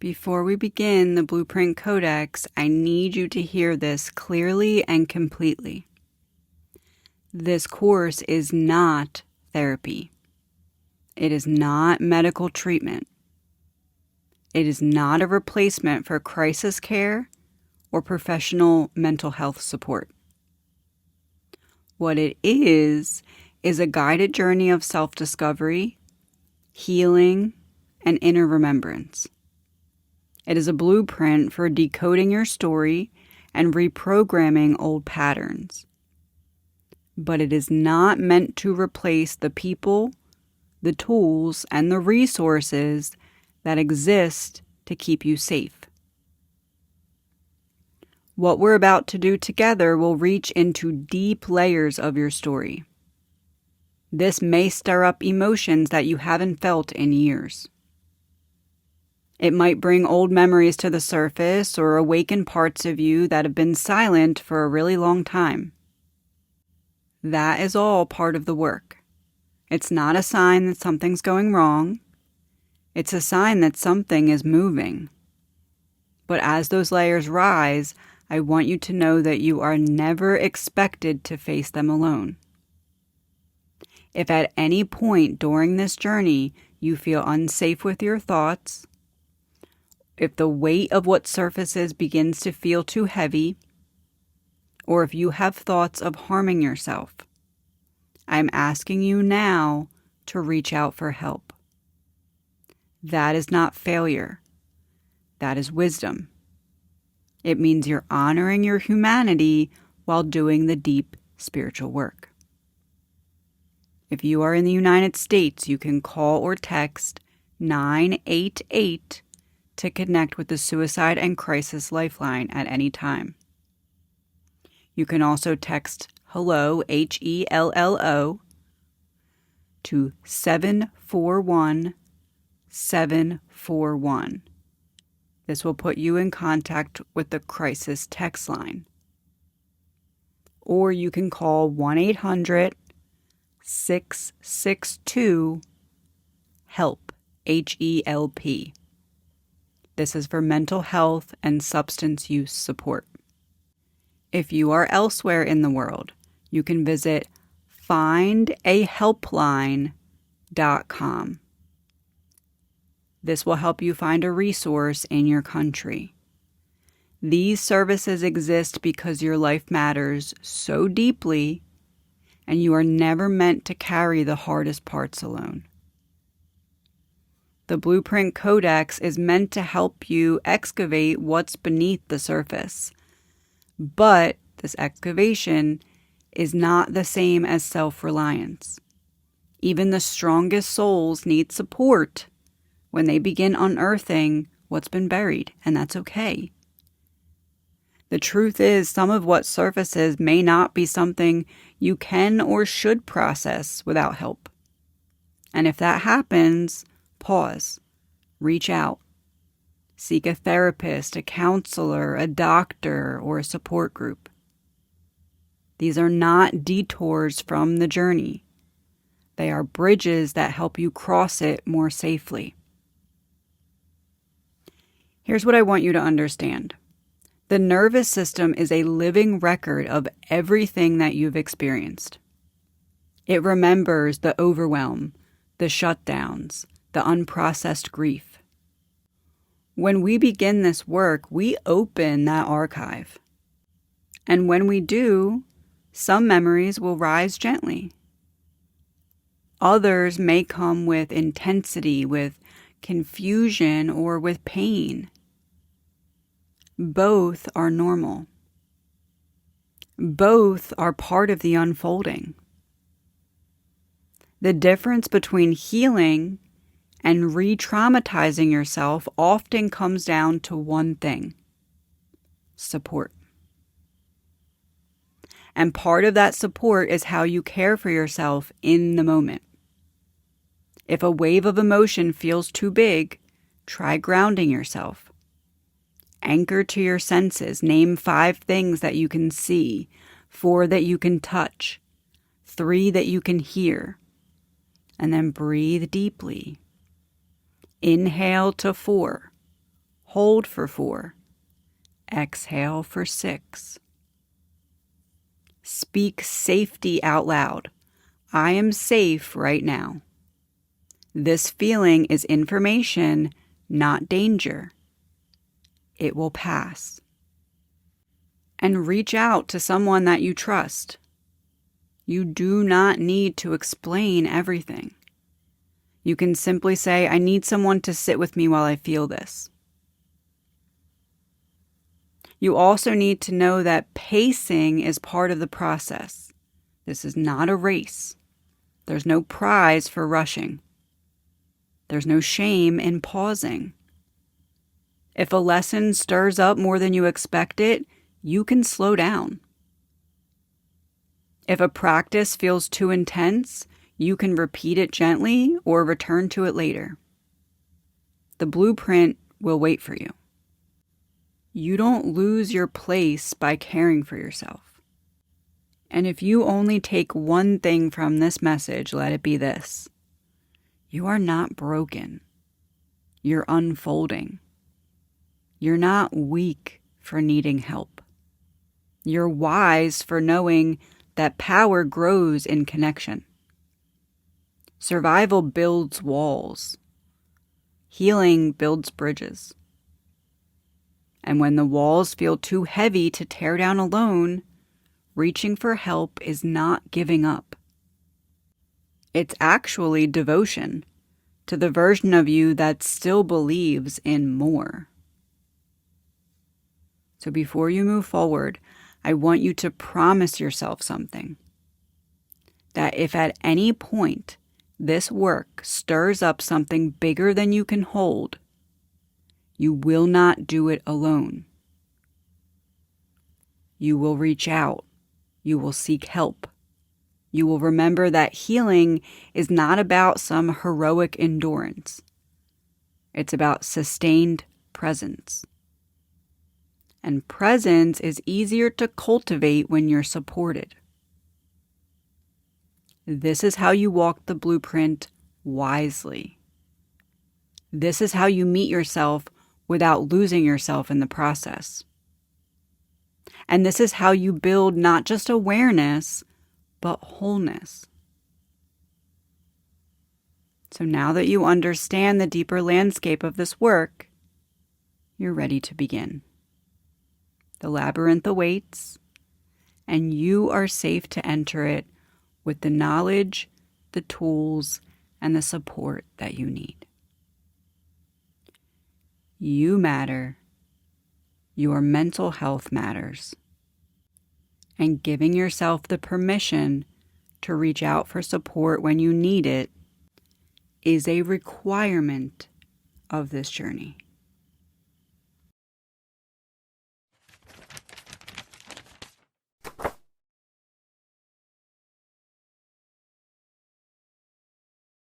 Before we begin the Blueprint Codex, I need you to hear this clearly and completely. This course is not therapy. It is not medical treatment. It is not a replacement for crisis care or professional mental health support. What it is a guided journey of self-discovery, healing, and inner remembrance. It is a blueprint for decoding your story and reprogramming old patterns. But it is not meant to replace the people, the tools, and the resources that exist to keep you safe. What we're about to do together will reach into deep layers of your story. This may stir up emotions that you haven't felt in years. It might bring old memories to the surface or awaken parts of you that have been silent for a really long time. That is all part of the work. It's not a sign that something's going wrong. It's a sign that something is moving. But as those layers rise, I want you to know that you are never expected to face them alone. If at any point during this journey you feel unsafe with your thoughts, if the weight of what surfaces begins to feel too heavy, or if you have thoughts of harming yourself, I'm asking you now to reach out for help. That is not failure. That is wisdom. It means you're honoring your humanity while doing the deep spiritual work. If you are in the United States, you can call or text 988 to connect with the Suicide and Crisis Lifeline at any time. You can also text HELLO, HELLO, to 741-741. This will put you in contact with the crisis text line. Or you can call 1-800-662-HELP, HELP. This is for mental health and substance use support. If you are elsewhere in the world, you can visit findahelpline.com. This will help you find a resource in your country. These services exist because your life matters so deeply, and you are never meant to carry the hardest parts alone. The Blueprint Codex is meant to help you excavate what's beneath the surface. But this excavation is not the same as self-reliance. Even the strongest souls need support when they begin unearthing what's been buried, and that's okay. The truth is, some of what surfaces may not be something you can or should process without help. And if that happens, pause, reach out, seek a therapist, a counselor, a doctor, or a support group. These are not detours from the journey. They are bridges that help you cross it more safely. Here's what I want you to understand. The nervous system is a living record of everything that you've experienced. It remembers the overwhelm, the shutdowns, the unprocessed grief. When we begin this work, we open that archive. And when we do, some memories will rise gently. Others may come with intensity, with confusion, or with pain. Both are normal. Both are part of the unfolding. The difference between healing and re-traumatizing yourself often comes down to one thing: support. And part of that support is how you care for yourself in the moment. If a wave of emotion feels too big, try grounding yourself. Anchor to your senses. Name 5 things that you can see, 4 that you can touch, 3 that you can hear. And then breathe deeply. Inhale to 4. Hold for 4. Exhale for 6. Speak safety out loud. I am safe right now. This feeling is information, not danger. It will pass. And reach out to someone that you trust. You do not need to explain everything. You can simply say, I need someone to sit with me while I feel this. You also need to know that pacing is part of the process. This is not a race. There's no prize for rushing. There's no shame in pausing. If a lesson stirs up more than you expect it, you can slow down. If a practice feels too intense, you can repeat it gently or return to it later. The blueprint will wait for you. You don't lose your place by caring for yourself. And if you only take one thing from this message, let it be this. You are not broken. You're unfolding. You're not weak for needing help. You're wise for knowing that power grows in connection. Survival builds walls. Healing builds bridges. And when the walls feel too heavy to tear down alone, reaching for help is not giving up. It's actually devotion to the version of you that still believes in more. So before you move forward, I want you to promise yourself something. That if at any point this work stirs up something bigger than you can hold, you will not do it alone. You will reach out. You will seek help. You will remember that healing is not about some heroic endurance. It's about sustained presence. And presence is easier to cultivate when you're supported. This is how you walk the blueprint wisely. This is how you meet yourself without losing yourself in the process. And this is how you build not just awareness, but wholeness. So now that you understand the deeper landscape of this work, you're ready to begin. The labyrinth awaits, and you are safe to enter it with the knowledge, the tools, and the support that you need. You matter. Your mental health matters. And giving yourself the permission to reach out for support when you need it is a requirement of this journey.